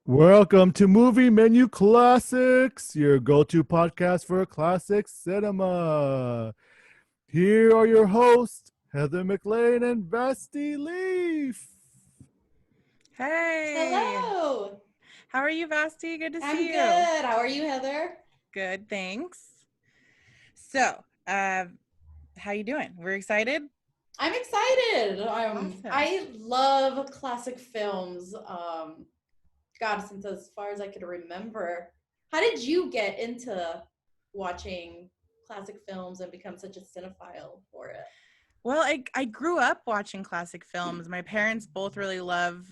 Welcome to Movie Menu Classics, your go-to podcast for classic cinema. Here are your hosts, Heather McLane and Vasthi Leaf. Hey. Hello. How are you, Vasthi? Good to see you. I'm good. How are you, Heather? Good, thanks. So, how you doing? We're excited? I'm excited. Awesome. I love classic films. God, since as far as I could remember. How did you get into watching classic films and become such a cinephile for it? Well, I grew up watching classic films. My parents both really love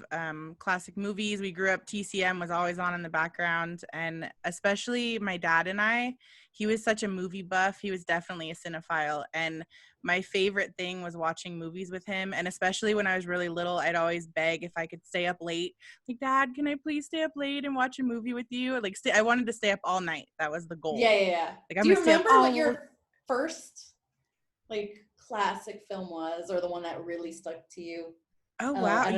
classic movies. We grew up, TCM was always on in the background. And especially my dad and I, he was such a movie buff. He was definitely a cinephile. And my favorite thing was watching movies with him. And especially when I was really little, I'd always beg if I could stay up late. Like, Dad, can I please stay up late and watch a movie with you? Like, I wanted to stay up all night. That was the goal. Yeah. Like, Do you remember what your first, classic film was, or the one that really stuck to you? Oh, wow.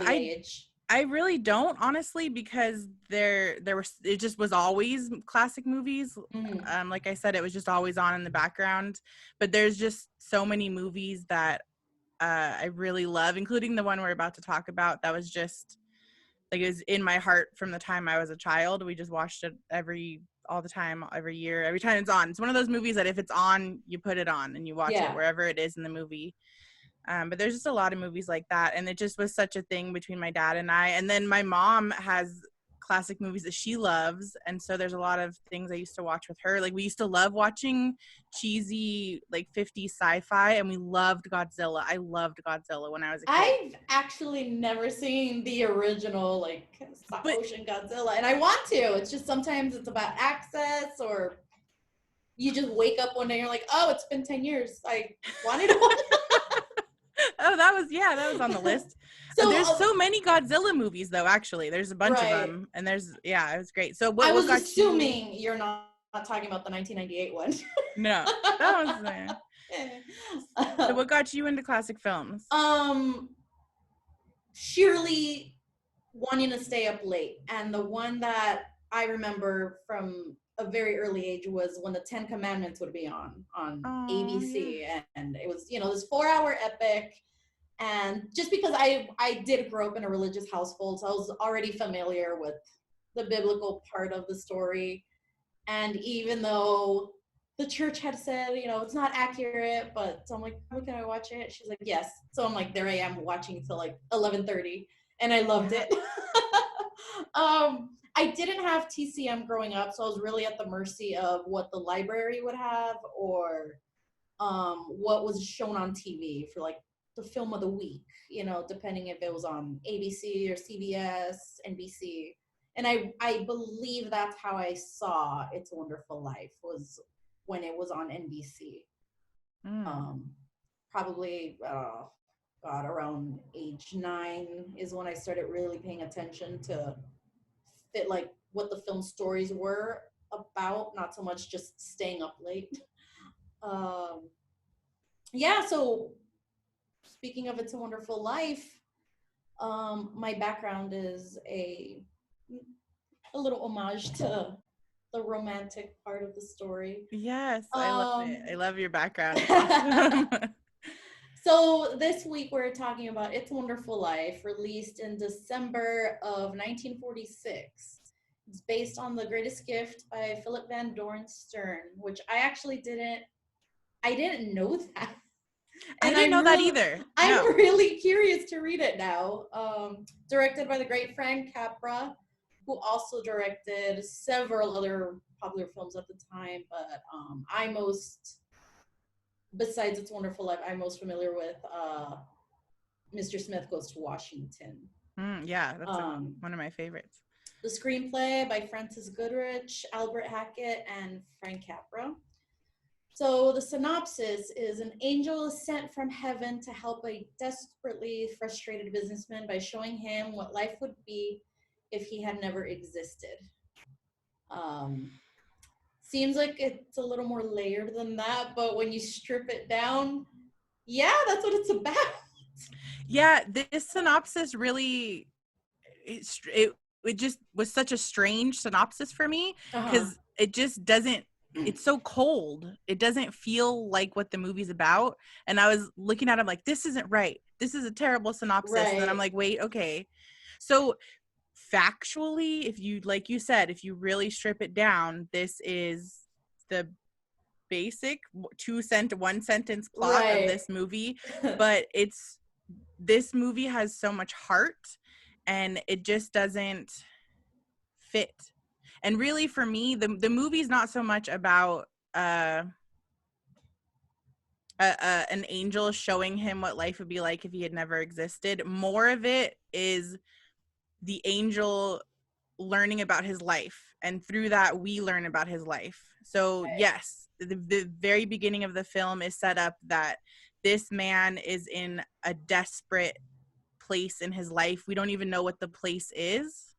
Age? I really don't, honestly, because it just was always classic movies. Mm-hmm. Like I said, it was just always on in the background. But there's just so many movies that I really love, including the one we're about to talk about. That was just it was in my heart from the time I was a child. We just watched it all the time, every year, every time it's on. It's one of those movies that if it's on, you put it on and you watch it wherever it is in the movie. But there's just a lot of movies like that. And it just was such a thing between my dad and I. And then my mom has classic movies that she loves. And so there's a lot of things I used to watch with her. Like, we used to love watching cheesy, 50s sci-fi. And we loved Godzilla. I loved Godzilla when I was a kid. I've actually never seen the original, stop motion Godzilla. And I want to. It's just sometimes it's about access, or you just wake up one day and you're like, oh, it's been 10 years. I wanted to watch it. Oh, that was on the list. So there's so many Godzilla movies, though. Actually, there's a bunch of them, and it was great. So I was assuming you're not talking about the 1998 one. No, that was there. So what got you into classic films? Sheerly wanting to stay up late, and the one that I remember from a very early age was when the 10 Commandments would be on ABC, and it was this 4-hour epic. And just because I did grow up in a religious household, so I was already familiar with the biblical part of the story. And even though the church had said, it's not accurate, but so I'm like, oh, can I watch it? She's like, yes. So I'm like, there I am watching till 11:30, and I loved it. I didn't have TCM growing up, so I was really at the mercy of what the library would have, or what was shown on TV for the film of the week, depending if it was on ABC or CBS, NBC. And I believe that's how I saw It's a Wonderful Life, was when it was on NBC. Probably, around age 9 is when I started really paying attention to fit what the film stories were about, not so much just staying up late. So speaking of It's a Wonderful Life, my background is a little homage to the romantic part of the story. Yes, I love it. I love your background. So this week we're talking about It's a Wonderful Life, released in December of 1946. It's based on The Greatest Gift by Philip Van Doren Stern, which I didn't know that. I didn't know that either. I'm really curious to read it now. Directed by the great Frank Capra, who also directed several other popular films at the time. But besides It's a Wonderful Life, I'm most familiar with Mr. Smith Goes to Washington. Yeah, that's one of my favorites. The screenplay by Francis Goodrich, Albert Hackett, and Frank Capra. So the synopsis is: an angel is sent from heaven to help a desperately frustrated businessman by showing him what life would be if he had never existed. Um, seems like it's a little more layered than that, but when you strip it down, yeah, that's what it's about. Yeah, this synopsis really it just was such a strange synopsis for me because it just doesn't, it's so cold. It doesn't feel like what the movie's about. And I was looking at him like, this isn't right. This is a terrible synopsis. Right. And then I'm like, wait, okay. So factually, if you, like you said, if you really strip it down, this is the basic one sentence plot of this movie. But this movie has so much heart and it just doesn't fit. And really for me, the movie's not so much about an angel showing him what life would be like if he had never existed. More of it is the angel learning about his life, and through that we learn about his life. So yes, the very beginning of the film is set up that this man is in a desperate place in his life. We don't even know what the place is,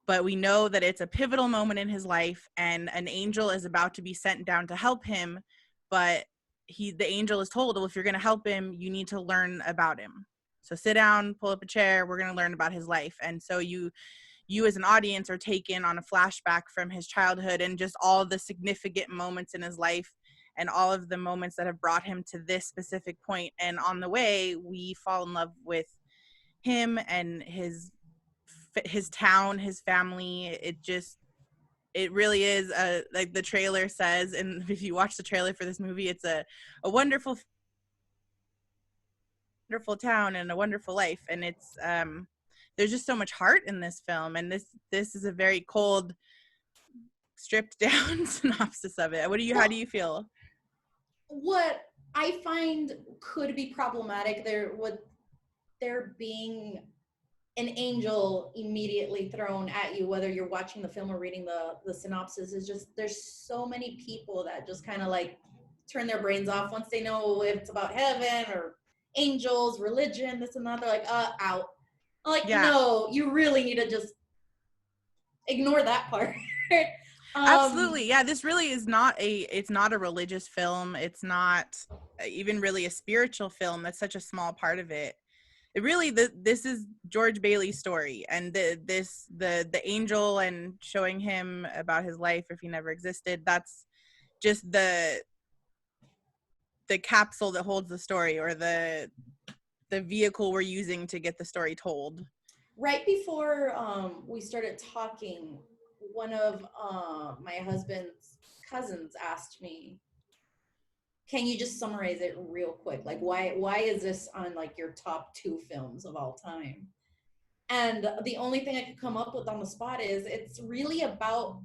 but we know that it's a pivotal moment in his life and an angel is about to be sent down to help him. But the angel is told, well, if you're going to help him, you need to learn about him. So sit down, pull up a chair, we're going to learn about his life. And so you as an audience are taken on a flashback from his childhood and just all the significant moments in his life and all of the moments that have brought him to this specific point. And on the way, we fall in love with him and his town, his family. It really is like the trailer says, and if you watch the trailer for this movie, it's a wonderful town and a wonderful life. And it's there's just so much heart in this film, and this is a very cold, stripped down synopsis of it. How do you feel? What I find could be problematic there being an angel immediately thrown at you, whether you're watching the film or reading the synopsis, is just there's so many people that just kind of like turn their brains off once they know if it's about heaven or angels, religion, this and that. They're like, out. I'm like, no, you really need to just ignore that part. Absolutely. Yeah, this really is it's not a religious film. It's not even really a spiritual film. That's such a small part of it. It really, this is George Bailey's story, and the angel and showing him about his life if he never existed, that's just the capsule that holds the story, or the vehicle we're using to get the story told. Right before we started talking, one of my husband's cousins asked me, can you just summarize it real quick? Like, why is this on like your top 2 films of all time? And the only thing I could come up with on the spot is it's really about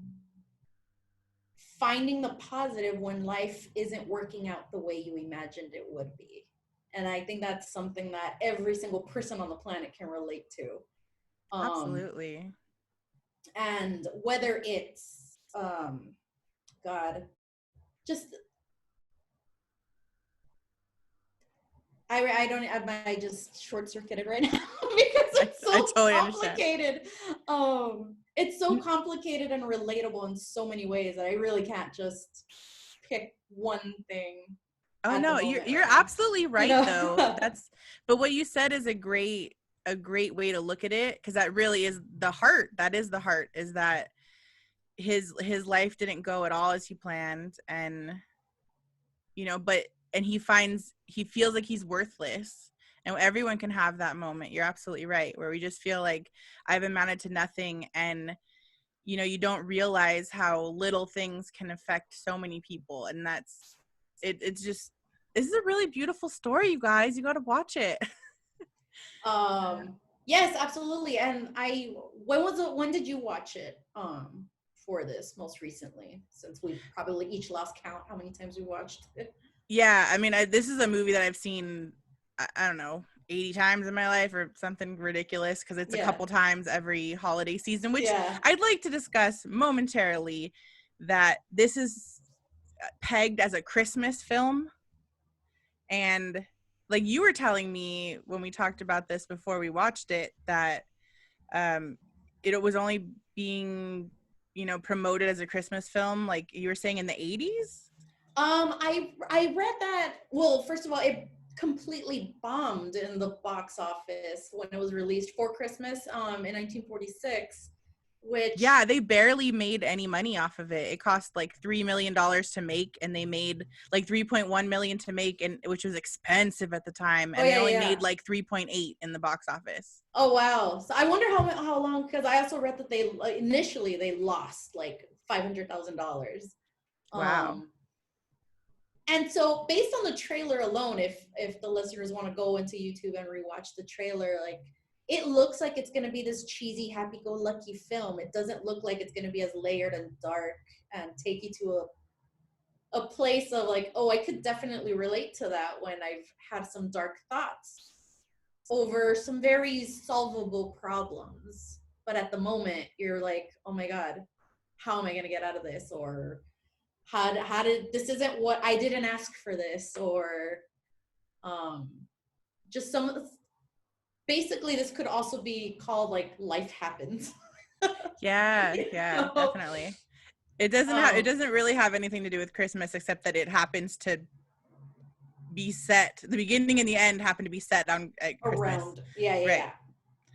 finding the positive when life isn't working out the way you imagined it would be. And I think that's something that every single person on the planet can relate to. Absolutely. And whether it's God, just I might just short circuited right now because it's so totally complicated. It's so complicated and relatable in so many ways that I really can't just pick one thing. Oh no, you're absolutely right, though. But what you said is a great way to look at it, because that really is the heart. That is the heart, is that his life didn't go at all as he planned, and he feels like he's worthless, and everyone can have that moment. You're absolutely right, where we just feel like I've amounted to nothing, and you don't realize how little things can affect so many people, and that's it. It's just, this is a really beautiful story, you guys. You got to watch it. Yes, absolutely. And when did you watch it for this most recently, since we probably each lost count how many times we watched it? Yeah, I mean, this is a movie that I've seen, I don't know, 80 times in my life or something ridiculous, because it's a couple times every holiday season, which I'd like to discuss momentarily, that this is pegged as a Christmas film. And like you were telling me when we talked about this before we watched it, that it was only being promoted as a Christmas film, like you were saying, in the 80s? I read that. Well, first of all, it completely bombed in the box office when it was released for Christmas in 1946. Which, yeah, they barely made any money off of it. It cost like $3 million to make, and they made like 3.1 million to make, and which was expensive at the time. And they only made like 3.8 in the box office. Oh wow! So I wonder how long, because I also read that they initially they lost like $500,000. Wow. And so based on the trailer alone, if the listeners want to go into YouTube and rewatch the trailer, like, it looks like it's going to be this cheesy, happy-go-lucky film. It doesn't look like it's going to be as layered and dark and take you to a place of like, oh, I could definitely relate to that when I've had some dark thoughts over some very solvable problems. But at the moment, you're like, oh my God, how am I going to get out of this? Or how did this, isn't what I didn't ask for this, or just basically this could also be called like life happens. Yeah, definitely. It doesn't really have anything to do with Christmas, except that it happens to be set, the beginning and the end happen to be set on at Christmas. Around. Yeah.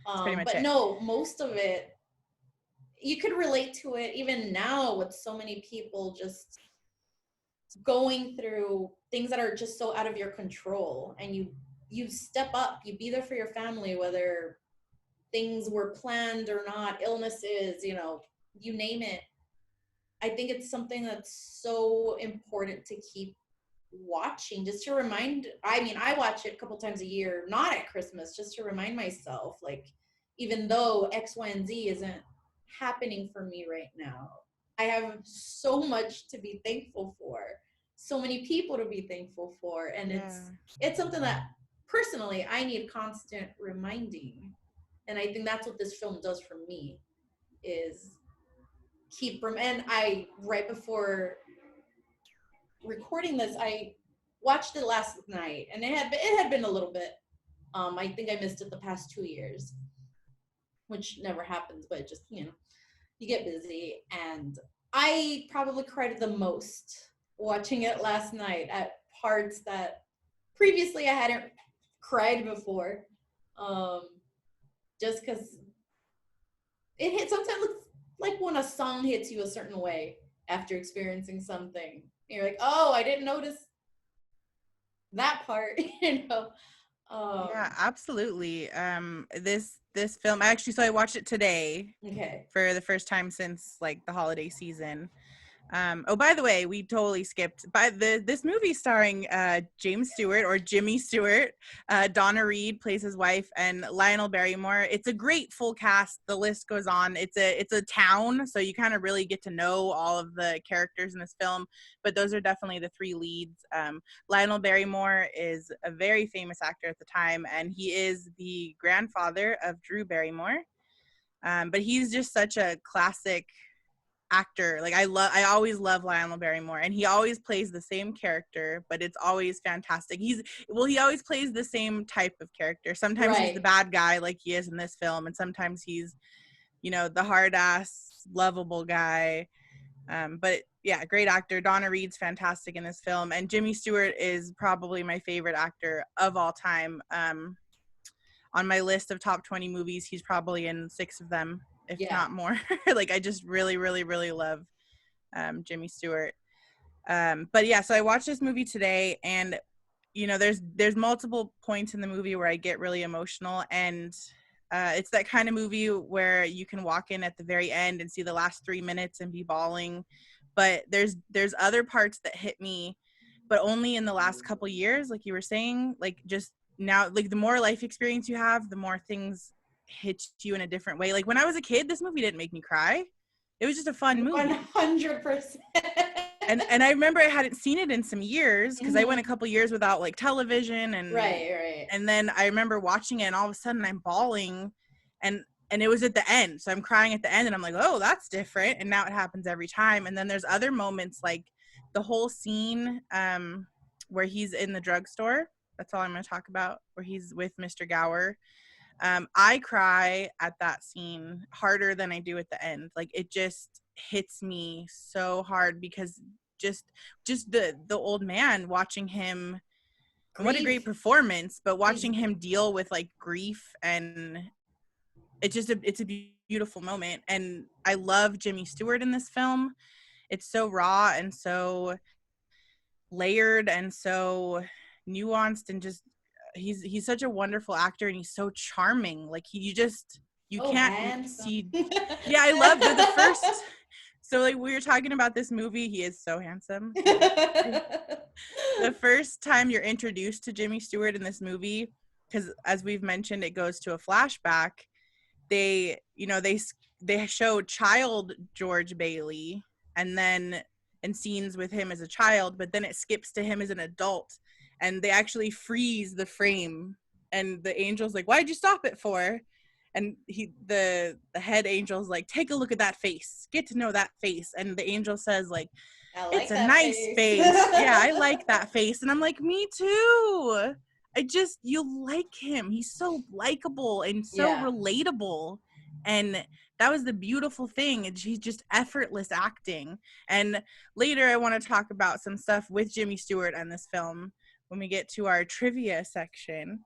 That's pretty much but it. No, most of it you could relate to it even now with so many people just going through things that are just so out of your control, and you step up, you be there for your family, whether things were planned or not, illnesses, you name it. I think it's something that's so important to keep watching, just to remind. I watch it a couple times a year, not at Christmas, just to remind myself, like, even though X, Y, and Z isn't happening for me right now, I have so much to be thankful for, so many people to be thankful for, and it's something that personally I need constant reminding. And I think that's what this film does for me, is and I, right before recording this, I watched it last night, and it had been a little bit. I think I missed it the past 2 years, which never happens, but just, you get busy. And I probably cried the most watching it last night at parts that previously I hadn't cried before. Just because it hits, sometimes it's like when a song hits you a certain way after experiencing something. You're like, oh, I didn't notice that part, Yeah, absolutely. This film, I watched it today. Okay. For the first time since like the holiday season. Oh, by the way, we totally skipped this movie starring James Stewart, or Jimmy Stewart. Donna Reed plays his wife, and Lionel Barrymore. It's a great full cast. The list goes on. It's a town, so you kind of really get to know all of the characters in this film. But those are definitely the three leads. Lionel Barrymore is a very famous actor at the time, and he is the grandfather of Drew Barrymore. But he's just such a classic actor. Like, I always love Lionel Barrymore, and he always plays the same character, but it's always fantastic. He always plays the same type of character. Sometimes he's the bad guy, like he is in this film, and sometimes he's, the hard ass, lovable guy. But yeah, great actor. Donna Reed's fantastic in this film, and Jimmy Stewart is probably my favorite actor of all time. On my list of top 20 movies, he's probably in 6 of them, if not more. Like, I just really, really, really love Jimmy Stewart. But yeah, so I watched this movie today, and there's multiple points in the movie where I get really emotional, and it's that kind of movie where you can walk in at the very end and see the last 3 minutes and be bawling. But there's other parts that hit me, but only in the last couple years, like you were saying. Like, just now, like, the more life experience you have, the more things hit you in a different way. Like, when I was a kid, this movie didn't make me cry. It was just a fun movie. 100%. And I remember I hadn't seen it in some years, because I went a couple years without like television, and right. And then I remember watching it, and all of a sudden I'm bawling, and it was at the end, so I'm crying at the end, and I'm like, oh, that's different. And now it happens every time. And then there's other moments, like the whole scene where he's in the drugstore. That's all I'm going to talk about, where he's with Mr. Gower. I cry at that scene harder than I do at the end. Like, it just, hits me so hard because just the old man, watching him, what a great performance, but watching him deal with like grief, and it's a beautiful moment. And I love Jimmy Stewart in this film. It's so raw and so layered and so nuanced, and just he's such a wonderful actor, and he's so charming. Like you can't see. Yeah, I love the first. So like we were talking about this movie, he is so handsome. The first time you're introduced to Jimmy Stewart in this movie, because as we've mentioned, it goes to a flashback. They show child George Bailey, and then in scenes with him as a child, but then it skips to him as an adult, and they actually freeze the frame, and the angel's like, "Why'd you stop it for?" And the head angel's like, "Take a look at that face, get to know that face." And the angel says like, "It's a nice face." Yeah, I like that face. And I'm like, me too. You like him. He's so likable and so relatable. And that was the beautiful thing. He's just effortless acting. And later I want to talk about some stuff with Jimmy Stewart and this film when we get to our trivia section.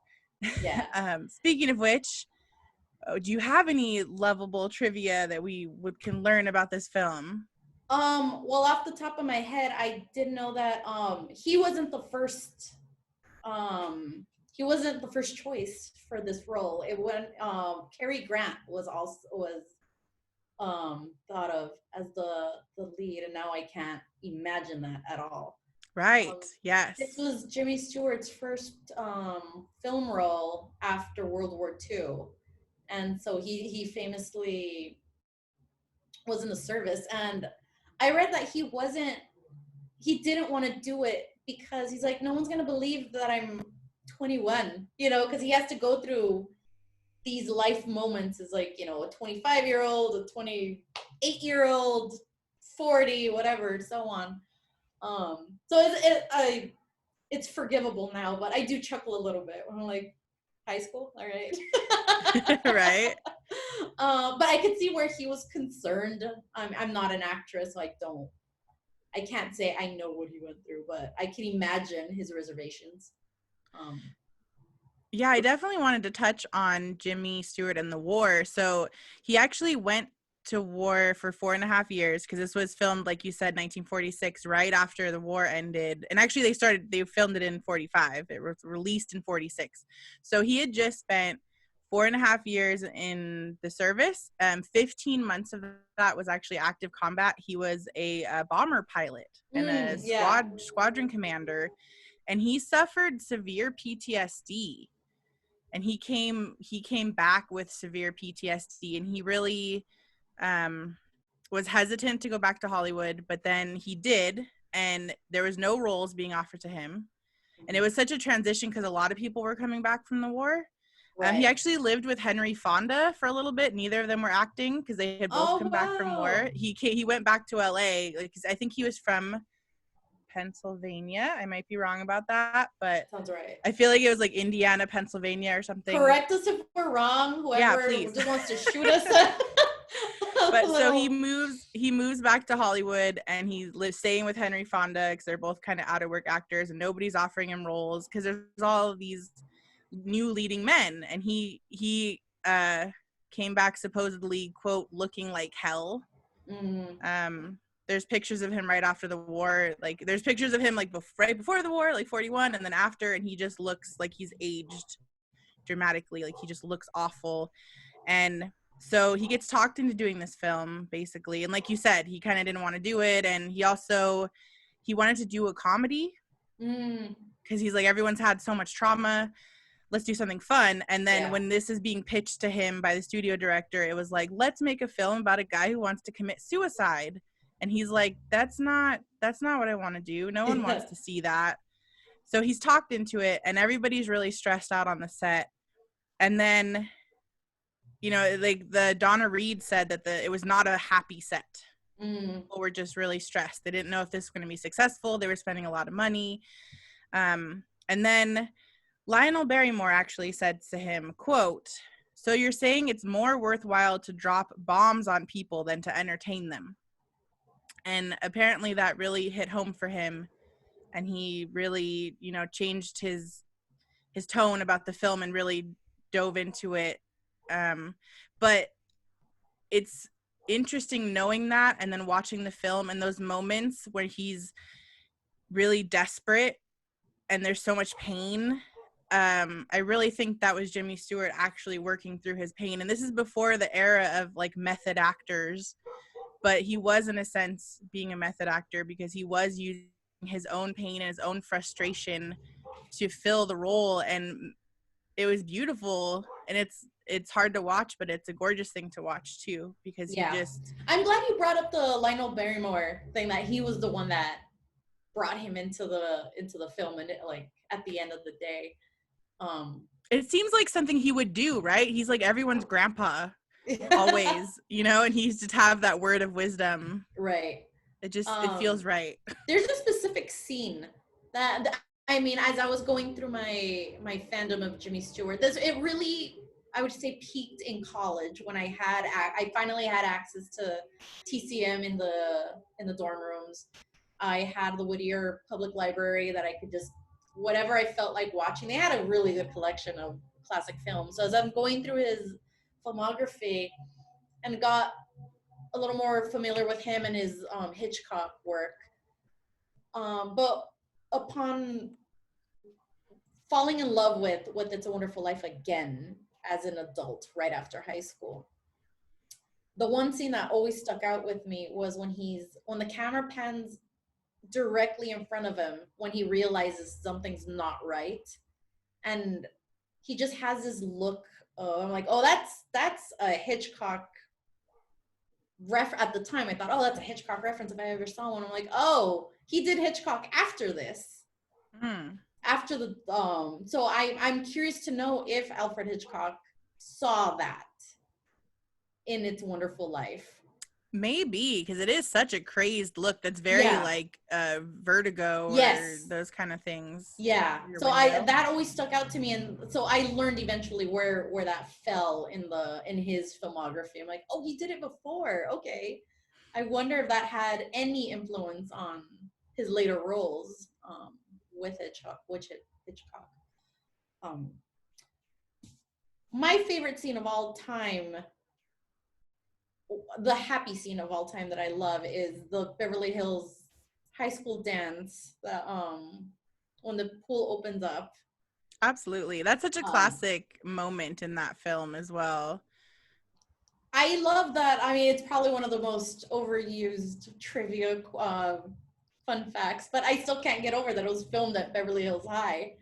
Yeah. Speaking of which, do you have any lovable trivia that we can learn about this film? Well, off the top of my head, I didn't know that he wasn't the first choice for this role. It went Cary Grant was thought of as the lead, and now I can't imagine that at all. Right. Yes. This was Jimmy Stewart's first film role after World War II. And so he famously was in the service, and I read that he didn't want to do it because he's like, no one's going to believe that I'm 21, because he has to go through these life moments as like, a 25-year-old, a 28-year-old, 40, whatever, so on. So it's forgivable now, but I do chuckle a little bit when I'm like, high school, all right. Right. But I could see where he was concerned. I'm not an actress, so I can't say I know what he went through, but I can imagine his reservations. Yeah, I definitely wanted to touch on Jimmy Stewart and the war. So he actually went to war for 4.5 years, because this was filmed, like you said, 1946, right after the war ended. And actually they filmed it in 45. It was released in 46. So he had just spent 4.5 years in the service. 15 months of that was actually active combat. He was a bomber pilot and a squadron commander, and he suffered severe PTSD. And he came back with severe PTSD, and he really was hesitant to go back to Hollywood, but then he did, and there was no roles being offered to him. And it was such a transition because a lot of people were coming back from the war. Right. He actually lived with Henry Fonda for a little bit. Neither of them were acting because they had both come back from war. He went back to LA. I think he was from Pennsylvania. I might be wrong about that, but sounds right. I feel like it was like Indiana, Pennsylvania or something. Correct us if we're wrong. Whoever just wants to shoot us. But so he moves back to Hollywood, and he lives staying with Henry Fonda because they're both kind of out of work actors, and nobody's offering him roles because there's all of these new leading men. And he came back supposedly, quote, looking like hell. Mm-hmm. There's pictures of him right after the war. Like there's pictures of him like right before the war, like 41, and then after, and he just looks like he's aged dramatically. Like he just looks awful. And so he gets talked into doing this film, basically. And like you said, he kind of didn't want to do it. And he wanted to do a comedy because he's like, everyone's had so much trauma. Let's do something fun. And then when this is being pitched to him by the studio director, it was like, let's make a film about a guy who wants to commit suicide. And he's like, that's not what I want to do. No one wants to see that. So he's talked into it, and everybody's really stressed out on the set. And then, like the Donna Reed said that it was not a happy set. People were just really stressed. They didn't know if this was going to be successful. They were spending a lot of money. And then Lionel Barrymore actually said to him, quote, "So you're saying it's more worthwhile to drop bombs on people than to entertain them?" And apparently that really hit home for him, and he really, you know, changed his tone about the film and really dove into it. But it's interesting knowing that and then watching the film and those moments where he's really desperate and there's so much pain. I really think that was Jimmy Stewart actually working through his pain. And this is before the era of like method actors, but he was in a sense being a method actor because he was using his own pain and his own frustration to fill the role. And it was beautiful, and it's hard to watch, but it's a gorgeous thing to watch too, because Yeah. he just I'm glad you brought up the Lionel Barrymore thing, that he was the one that brought him into the film, and it, like at the end of the day, it seems like something he would do, right? He's like everyone's grandpa always, you know, and he used to have that word of wisdom. Right. It just it feels right. There's a specific scene that I mean, as I was going through my fandom of Jimmy Stewart, it really, I would say, peaked in college when I finally had access to TCM in the dorm rooms. I had the Whittier Public Library that I could just, whatever I felt like watching. They had a really good collection of classic films. So as I'm going through his filmography and got a little more familiar with him and his Hitchcock work, but upon falling in love with It's a Wonderful Life again as an adult right after high school, the one scene that always stuck out with me was when the camera pans directly in front of him when he realizes something's not right, and he just has this look of, I'm like, oh, that's a Hitchcock at the time I thought, oh, that's a Hitchcock reference if I ever saw one. I'm like, oh, he did Hitchcock after this. After the so I'm curious to know if Alfred Hitchcock saw that in It's a Wonderful Life. Maybe, because it is such a crazed look that's very like Vertigo or those kind of things. Yeah. So that always stuck out to me, and so I learned eventually where that fell in his filmography. I'm like, oh, he did it before. Okay. I wonder if that had any influence on his later roles with Hitchcock. My favorite scene of all time, the happy scene of all time that I love, is the Beverly Hills high school dance, that when the pool opens up. Absolutely. That's such a classic moment in that film as well. I love that. I mean, it's probably one of the most overused trivia fun facts, but I still can't get over that it was filmed at Beverly Hills High.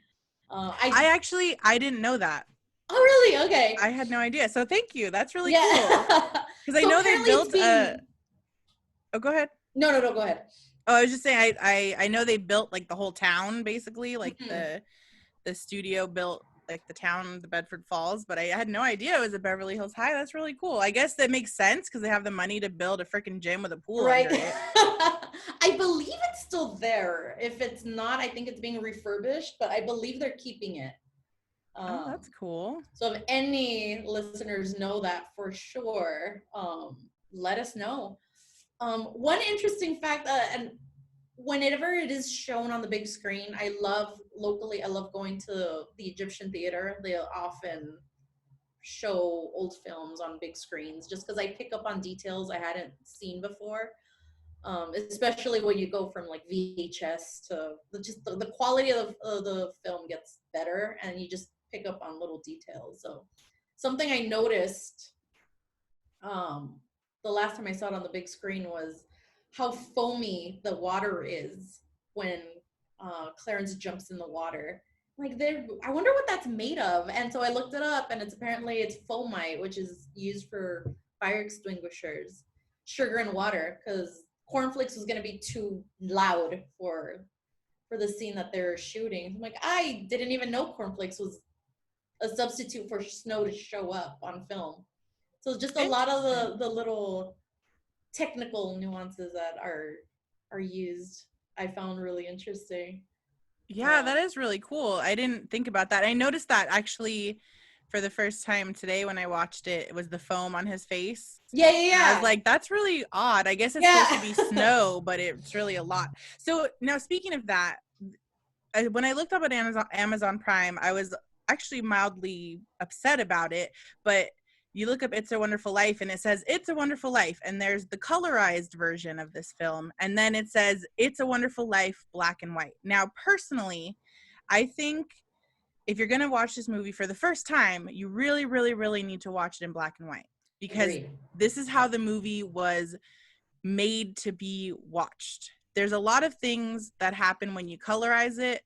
I didn't know that. Oh, really? Okay. I had no idea. So thank you. That's really cool. Because I know they built Oh, go ahead. No, go ahead. Oh, I was just saying, I know they built like the whole town, basically, like the studio built like the town, the Bedford Falls, but I had no idea it was at Beverly Hills High. That's really cool. I guess that makes sense because they have the money to build a freaking gym with a pool under it. I believe it's still there. If it's not, I think it's being refurbished, but I believe they're keeping it. Oh, that's cool. So if any listeners know that for sure, let us know. One interesting fact, and whenever it is shown on the big screen, I love going to the Egyptian theater. They often show old films on big screens just because I pick up on details I hadn't seen before. Especially when you go from like VHS to the quality of the film gets better, and you just pick up on little details. So something I noticed the last time I saw it on the big screen was how foamy the water is when Clarence jumps in the water. Like, I wonder what that's made of. And so I looked it up, and it's foamite, which is used for fire extinguishers, sugar and water, because cornflakes was going to be too loud for the scene that they're shooting. I'm like, I didn't even know cornflakes was a substitute for snow to show up on film. So just a lot of the little technical nuances that are used, I found really interesting. Yeah, that is really cool. I didn't think about that. I noticed that actually for the first time today when I watched it. It was the foam on his face. Yeah. And I was like, that's really odd. I guess it's supposed to be snow, but it's really a lot. So now, speaking of that, when I looked up at Amazon Prime, I was actually mildly upset about it. But you look up It's a Wonderful Life, and it says It's a Wonderful Life, and there's the colorized version of this film, and then it says It's a Wonderful Life, black and white. Now, personally, I think if you're going to watch this movie for the first time, you really, really, really need to watch it in black and white, because this is how the movie was made to be watched. There's a lot of things that happen when you colorize it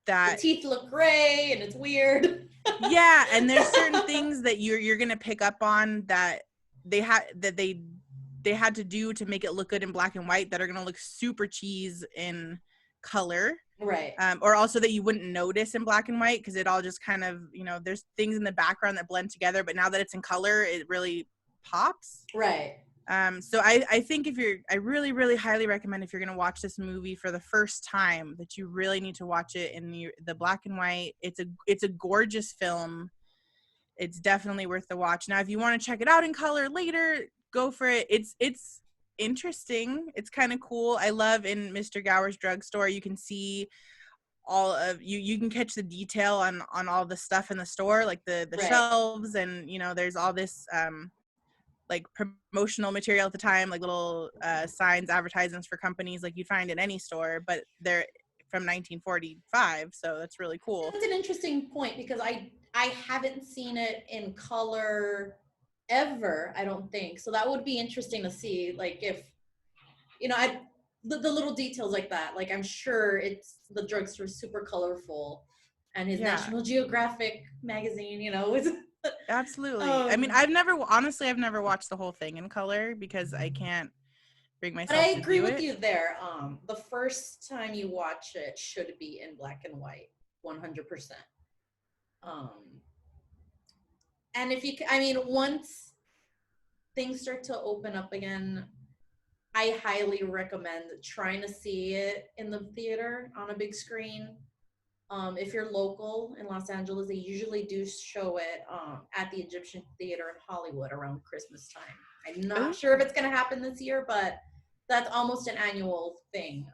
that the teeth look gray and it's weird. Yeah, and there's certain things that you're going to pick up on that they had to do to make it look good in black and white that are going to look super cheese in color. Right. Or also that you wouldn't notice in black and white, because it all just kind of, there's things in the background that blend together, but now that it's in color, it really pops. Right. So I think I really, really highly recommend, if you're going to watch this movie for the first time, that you really need to watch it in the black and white. It's a gorgeous film. It's definitely worth the watch. Now, if you want to check it out in color later, go for it. It's interesting. It's kind of cool. I love in Mr. Gower's drugstore, you can see all of you can catch the detail on all the stuff in the store, like the Right. shelves, and there's all this like promotional material at the time, like little signs, advertisements for companies like you'd find in any store, but they're from 1945, so that's really cool. That's an interesting point, because I haven't seen it in color ever, I don't think. So that would be interesting to see, like, if the little details like that. Like, I'm sure the drugstore is super colorful, and his National Geographic magazine, is Absolutely. I mean, I've never watched the whole thing in color, because I can't bring myself to do it. But I agree with you there. The first time you watch it should be in black and white, 100%. And once things start to open up again, I highly recommend trying to see it in the theater on a big screen. If you're local in Los Angeles, they usually do show it at the Egyptian Theater in Hollywood around Christmas time. I'm not sure if it's going to happen this year, but that's almost an annual thing.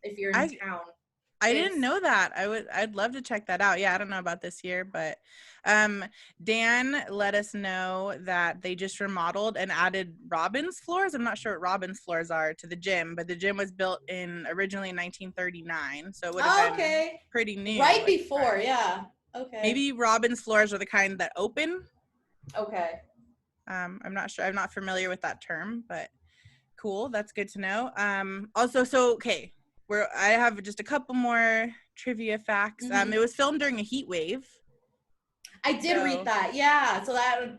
If you're in town. I didn't know that. I'd love to check that out. Yeah, I don't know about this year, but Dan let us know that they just remodeled and added Robin's floors. I'm not sure what Robin's floors are to the gym, but the gym was built originally in 1939, so it would have been pretty new. Right before, yeah. Okay. Maybe Robin's floors are the kind that open. Okay. I'm not sure. I'm not familiar with that term, but cool. That's good to know. Also, okay. I have just a couple more trivia facts. Mm-hmm. It was filmed during a heat wave. I did read that. Yeah. So I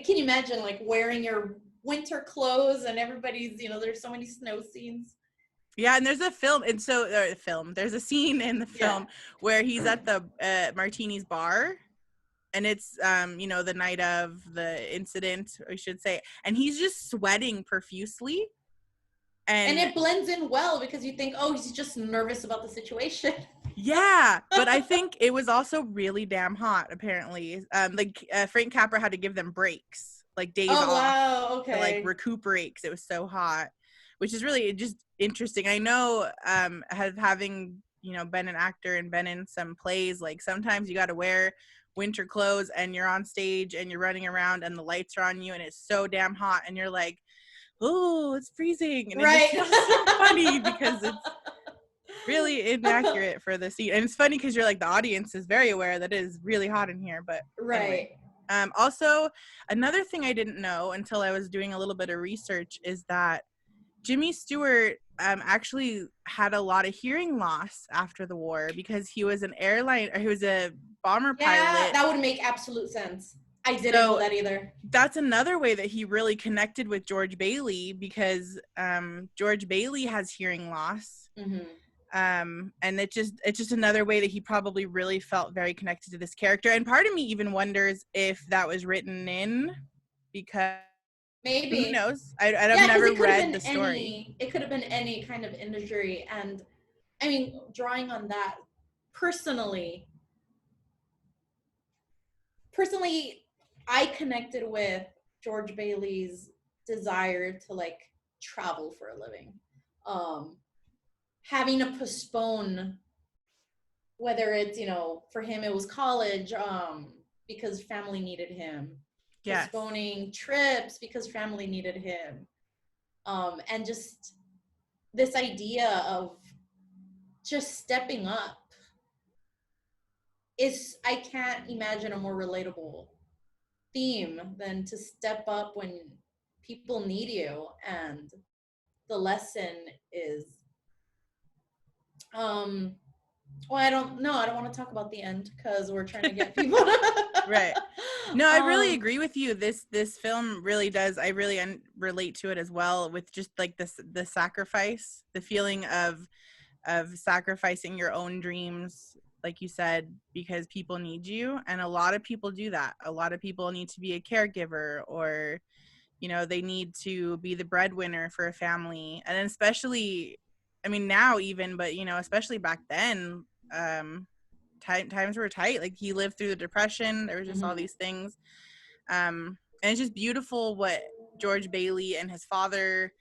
can imagine, like, wearing your winter clothes, and everybody's, there's so many snow scenes. Yeah, and there's a there's a scene in the film where he's at the Martini's bar, and it's the night of the incident, I should say, and he's just sweating profusely. And it blends in well, because you think, oh, he's just nervous about the situation. Yeah, but I think it was also really damn hot, apparently. Frank Capra had to give them breaks, like days off. Wow, okay. To, like, recuperate, because it was so hot, which is really just interesting. I know having, been an actor and been in some plays, like, sometimes you got to wear winter clothes and you're on stage and you're running around and the lights are on you and it's so damn hot and you're like, oh, it's freezing. And right. It's so funny because it's really inaccurate for the scene. And it's funny because you're like, the audience is very aware that it is really hot in here. But right. Anyway. Also, another thing I didn't know until I was doing a little bit of research is that Jimmy Stewart actually had a lot of hearing loss after the war because he was he was a bomber pilot. Yeah, that would make absolute sense. I didn't know that either. That's another way that he really connected with George Bailey, because George Bailey has hearing loss. Mm-hmm. And it's just another way that he probably really felt very connected to this character. And part of me even wonders if that was written in, because maybe, who knows? I've never read the story. It could have been any kind of injury. And I mean, drawing on that personally, personally, I connected with George Bailey's desire to like travel for a living. Having to postpone, whether it's, for him it was college, because family needed him. Yes. Postponing trips because family needed him. And just this idea of just stepping up I can't imagine a more relatable theme than to step up when people need you. And the lesson is, I don't want to talk about the end because we're trying to get people right. No, I really agree with you. This film really does. I really relate to it as well, with just like the sacrifice, the feeling of sacrificing your own dreams, like you said, because people need you. And a lot of people do that. A lot of people need to be a caregiver, or they need to be the breadwinner for a family. And especially, I mean, now even, but especially back then, times were tight. Like, he lived through the Depression. There was just all these things. And it's just beautiful what George Bailey and his father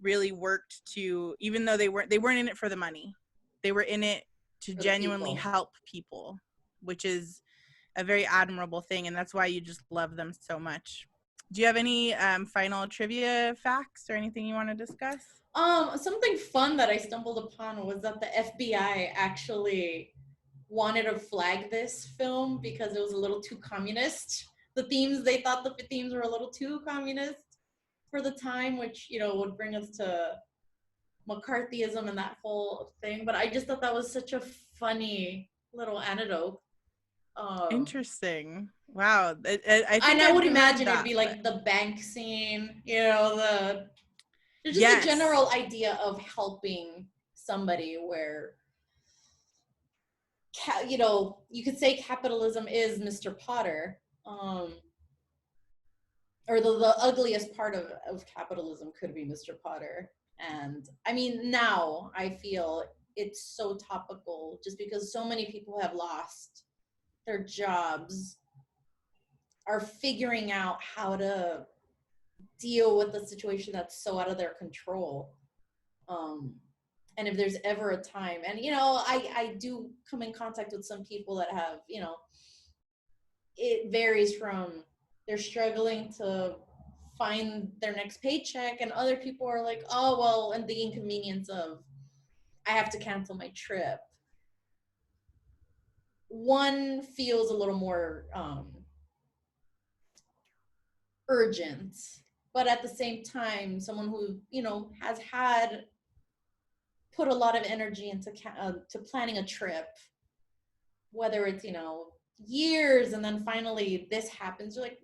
really worked to, even though they weren't in it for the money. They were in it to genuinely help people, which is a very admirable thing. And that's why you just love them so much. Do you have any final trivia facts or anything you want to discuss? Something fun that I stumbled upon was that the FBI actually wanted to flag this film because it was a little too communist. They thought the themes were a little too communist for the time, which, would bring us to McCarthyism and that whole thing. But I just thought that was such a funny little anecdote. Interesting. Wow. I would imagine it'd be like the bank scene, there's just a general idea of helping somebody where, you could say capitalism is Mr. Potter, or the ugliest part of capitalism could be Mr. Potter. And I mean, now I feel it's so topical just because so many people have lost their jobs, are figuring out how to deal with the situation that's so out of their control. And if there's ever a time, and I do come in contact with some people that have, it varies from they're struggling to find their next paycheck, and other people are like, oh well, and the inconvenience of I have to cancel my trip. One feels a little more urgent, but at the same time, someone who has had put a lot of energy into to planning a trip, whether it's years, and then finally this happens, you're like,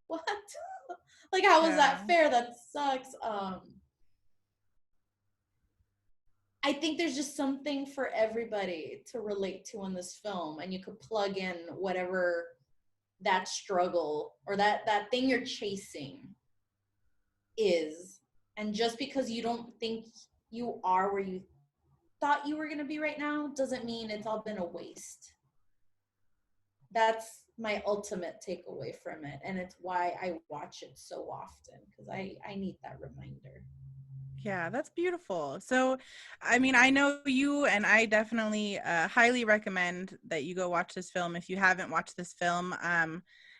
what? Like, how is that fair? That sucks. I think there's just something for everybody to relate to in this film, and you could plug in whatever that struggle or that thing you're chasing is. And just because you don't think you are where you thought you were going to be right now doesn't mean it's all been a waste. That's my ultimate takeaway from it, and it's why I watch it so often, because I need that reminder. Yeah, that's beautiful. So, I mean, I know you, and I definitely highly recommend that you go watch this film if you haven't watched this film.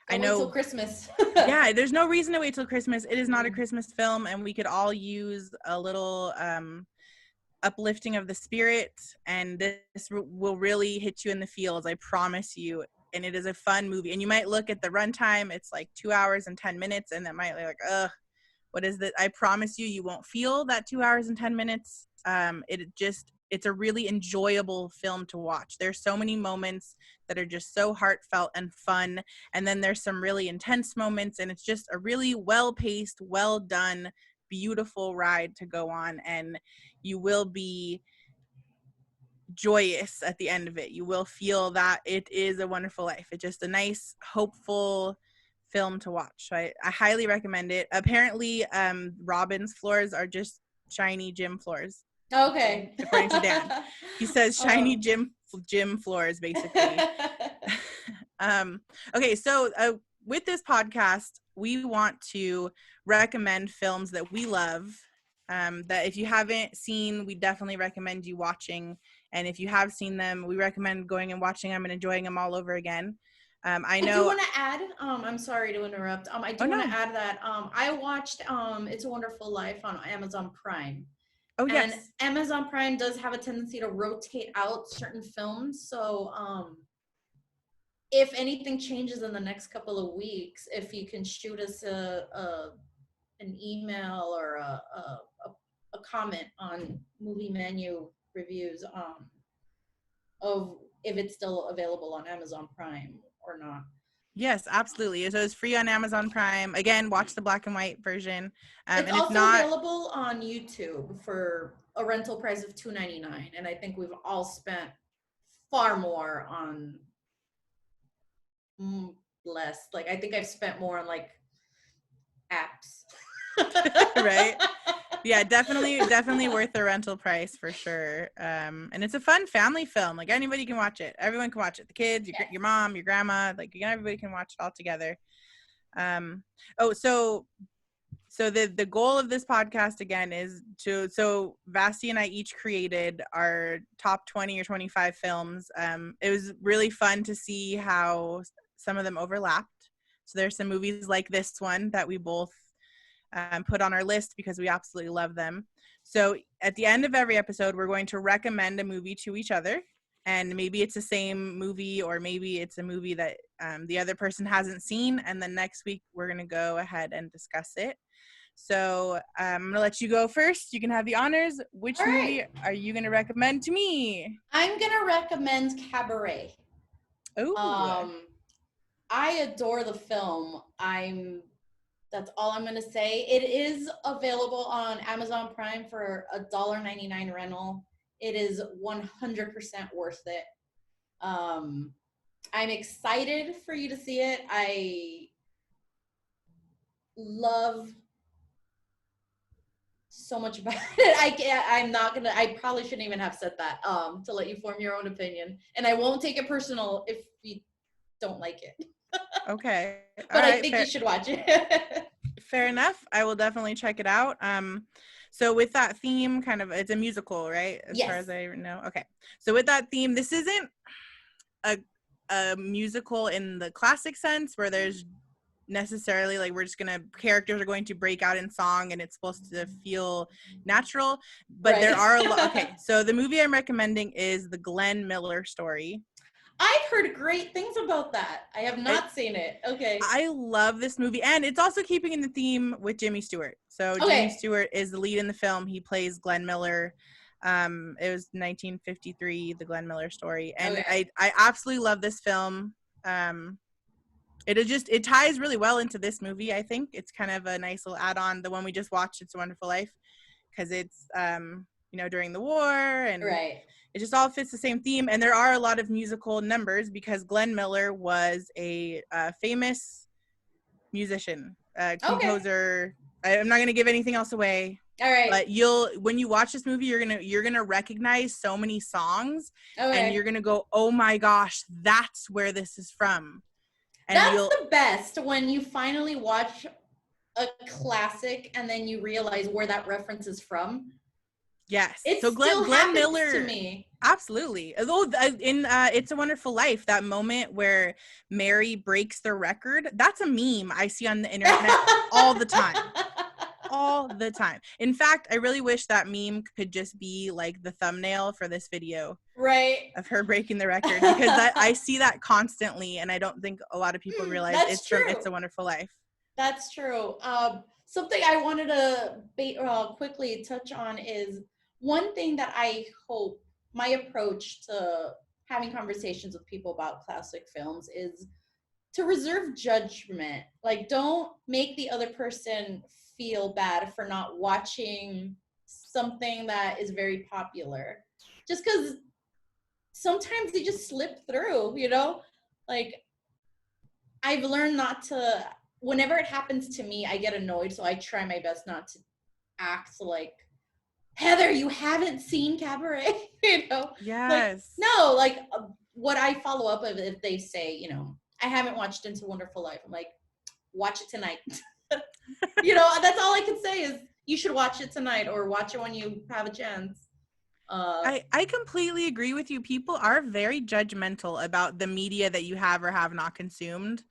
I know wait till Christmas. Yeah, there's no reason to wait till Christmas. It is not a Christmas film, and we could all use a little uplifting of the spirit, and this will really hit you in the feels, I promise you. And it is a fun movie. And you might look at the runtime, it's like 2 hours and 10 minutes, and that might be like, ugh, what is that? I promise you won't feel that 2 hours and 10 minutes. It's a really enjoyable film to watch. There's so many moments that are just so heartfelt and fun. And then there's some really intense moments, and it's just a really well-paced, well-done, beautiful ride to go on. And you will be joyous at the end of it. You will feel that it is a wonderful life. It's just a nice, hopeful film to watch. So I highly recommend it. Apparently, Robin's floors are just shiny gym floors. Okay. According to Dan. He says shiny gym floors, basically. Okay, so with this podcast, we want to recommend films that we love. That if you haven't seen, we definitely recommend you watching. And if you have seen them, we recommend going and watching them and enjoying them all over again. I know. I do want to add. I'm sorry to interrupt. I do want to add that I watched It's a Wonderful Life on Amazon Prime. Oh yes. And Amazon Prime does have a tendency to rotate out certain films. So if anything changes in the next couple of weeks, if you can shoot us an email or a comment on Movie Menu Reviews of if it's still available on Amazon Prime or not. Yes, absolutely. So it's free on Amazon Prime. Again, watch the black and white version. It's also available on YouTube for a rental price of $2.99, and I think we've all spent far more on less. Like, I think I've spent more on like apps. Right? Yeah, definitely worth the rental price for sure. And it's a fun family film. Like anybody can watch it. Everyone can watch it. The kids, your mom, your grandma, like everybody can watch it all together. So the goal of this podcast again is so Vasthi and I each created our top 20 or 25 films. It was really fun to see how some of them overlapped. So there's some movies like this one that we both put on our list because we absolutely love them. So at the end of every episode, we're going to recommend a movie to each other. And maybe it's the same movie, or maybe it's a movie that the other person hasn't seen. And then next week, we're going to go ahead and discuss it. So I'm going to let you go first. You can have the honors. Which movie are you going to recommend to me? I'm going to recommend Cabaret. Oh. I adore the film. That's all I'm going to say. It is available on Amazon Prime for $1.99 rental. It is 100% worth it. I'm excited for you to see it. I love so much about it. I probably shouldn't even have said that to let you form your own opinion. And I won't take it personal if you don't like it. Okay. But I think you should watch it. Fair enough. I will definitely check it out. So with that theme, it's a musical, right? As far as I know. Okay. So with that theme, this isn't a musical in the classic sense where there's necessarily like characters are going to break out in song and it's supposed to feel natural. But there are a lot. Okay. So the movie I'm recommending is the Glenn Miller story. I've heard great things about that. I have not seen it. Okay. I love this movie. And it's also keeping in the theme with Jimmy Stewart. So Jimmy Stewart is the lead in the film. He plays Glenn Miller. It was 1953, the Glenn Miller story. And I absolutely love this film. It ties really well into this movie, I think. It's kind of a nice little add-on. The one we just watched, It's a Wonderful Life. Because it's, during the war. And it just all fits the same theme. And there are a lot of musical numbers because Glenn Miller was a famous musician, composer. I'm not going to give anything else away. All right. But when you watch this movie, you're gonna recognize so many songs, and you're gonna go, "Oh my gosh, that's where this is from." And that's the best when you finally watch a classic and then you realize where that reference is from. Yes. So Glenn Miller to me. Absolutely. Although in It's a Wonderful Life, that moment where Mary breaks the record, that's a meme I see on the internet all the time. All the time. In fact, I really wish that meme could just be like the thumbnail for this video. Right. Of her breaking the record, because I see that constantly, and I don't think a lot of people realize it's true. From It's a Wonderful Life. That's true. Something I wanted to quickly touch on is one thing that I hope my approach to having conversations with people about classic films is to reserve judgment. Like, don't make the other person feel bad for not watching something that is very popular. Just because sometimes they just slip through, Like, I've learned not to, whenever it happens to me, I get annoyed, so I try my best not to act like, Heather, you haven't seen Cabaret, Yes. Like, no, like, what I follow up with if they say, I haven't watched It's a Wonderful Life. I'm like, watch it tonight. You know, that's all I can say is you should watch it tonight or watch it when you have a chance. I completely agree with you. People are very judgmental about the media that you have or have not consumed.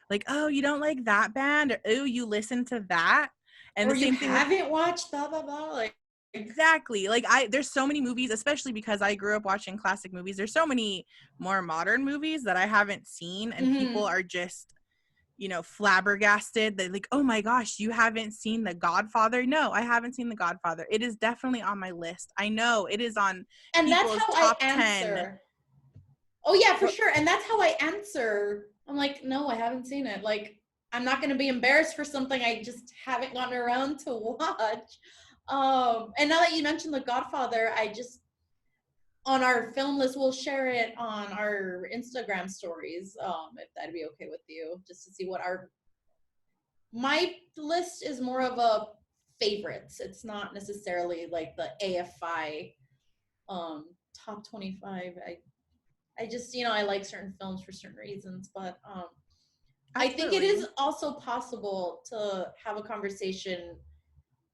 Like, oh, you don't like that band, or oh, you listen to that, and or the same you thing haven't watched blah blah blah. Like, exactly. Like there's so many movies, especially because I grew up watching classic movies. There's so many more modern movies that I haven't seen, and people are just, you know, flabbergasted. They're like, oh my gosh, you haven't seen The Godfather? No, I haven't seen The Godfather. It is definitely on my list. I know it is on and that's people's how top I 10. answer. Oh yeah, for sure. And that's how I answer. I'm like, no, I haven't seen it. Like, I'm not going to be embarrassed for something I just haven't gotten around to watch. And now that you mentioned The Godfather, I just, on our film list, we'll share it on our Instagram stories, if that'd be okay with you, just to see what my list is more of a favorites. It's not necessarily like the AFI top 25. I just, you know, I like certain films for certain reasons, but I think it is also possible to have a conversation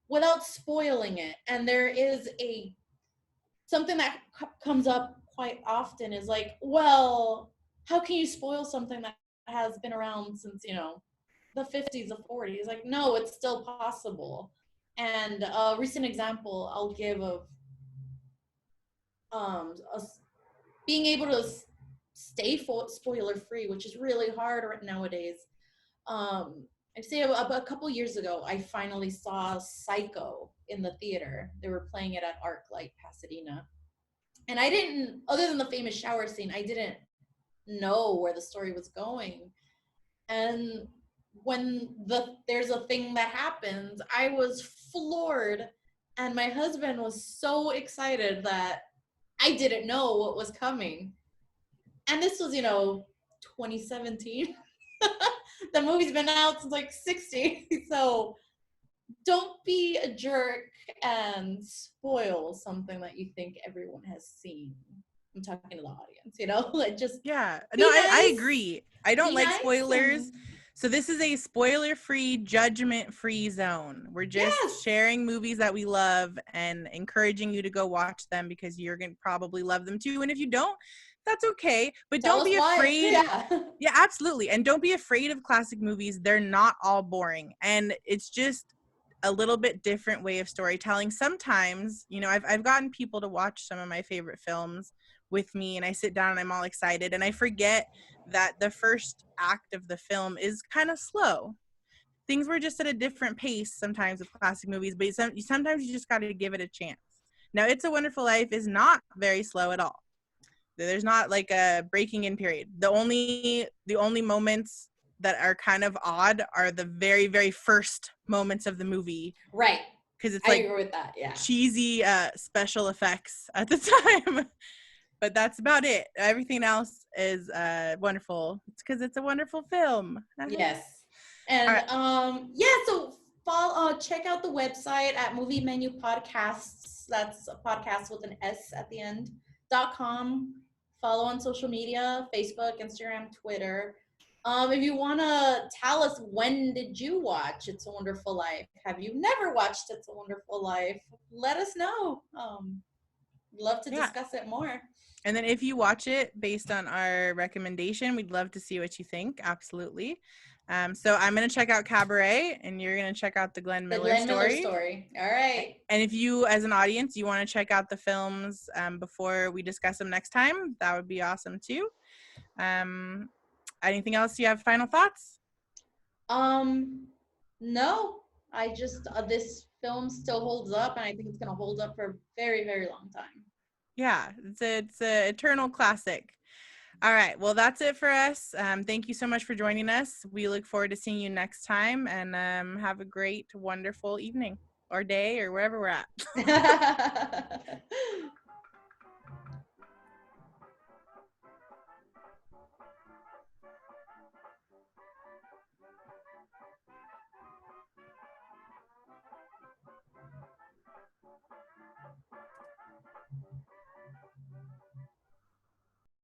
without spoiling it. And there is something that comes up quite often is like, well, how can you spoil something that has been around since, you know, the 50s, the 40s? Like, no, it's still possible. And a recent example I'll give of being able to stay spoiler free, which is really hard nowadays. I'd say a couple years ago, I finally saw Psycho in the theater. They were playing it at ArcLight Pasadena. And I didn't, other than the famous shower scene, I didn't know where the story was going. And when there's a thing that happens, I was floored. And my husband was so excited that I didn't know what was coming. And this was, you know, 2017. The movie's been out since like 60. So don't be a jerk and spoil something that you think everyone has seen. I'm talking to the audience, you know? Like, just yeah. No, nice. I agree. I don't like spoilers. So this is a spoiler-free, judgment-free zone. We're just sharing movies that we love and encouraging you to go watch them because you're going to probably love them too. And if you don't, that's okay. But don't be afraid. Yeah, absolutely. And don't be afraid of classic movies. They're not all boring. And it's just a little bit different way of storytelling. Sometimes, you know, I've gotten people to watch some of my favorite films with me, and I sit down and I'm all excited, and I forget that the first act of the film is kind of slow. Things were just at a different pace sometimes with classic movies, but sometimes you just got to give it a chance. Now, It's a Wonderful Life is not very slow at all. There's not like a breaking in period. The only moments that are kind of odd are the very, very first moments of the movie. Right. Because it's I like agree with that, yeah. cheesy special effects at the time. But that's about it. Everything else is wonderful. It's because it's a wonderful film. Yes. And so check out the website at Movie Menu Podcasts. That's a podcast with an S at the end. .com. Follow on social media, Facebook, Instagram, Twitter. If you want to tell us, when did you watch It's a Wonderful Life? Have you never watched It's a Wonderful Life? Let us know. Love to discuss it more. And then if you watch it based on our recommendation, we'd love to see what you think. Absolutely. So I'm going to check out Cabaret, and you're going to check out the Glenn Miller story. All right. And if you, as an audience, you want to check out the films before we discuss them next time, that would be awesome too. Anything else? You have final thoughts? No. I just this film still holds up, and I think it's going to hold up for a very, very long time. Yeah, it's an eternal classic. All right. Well, that's it for us. Thank you so much for joining us. We look forward to seeing you next time, and have a great, wonderful evening or day or wherever we're at.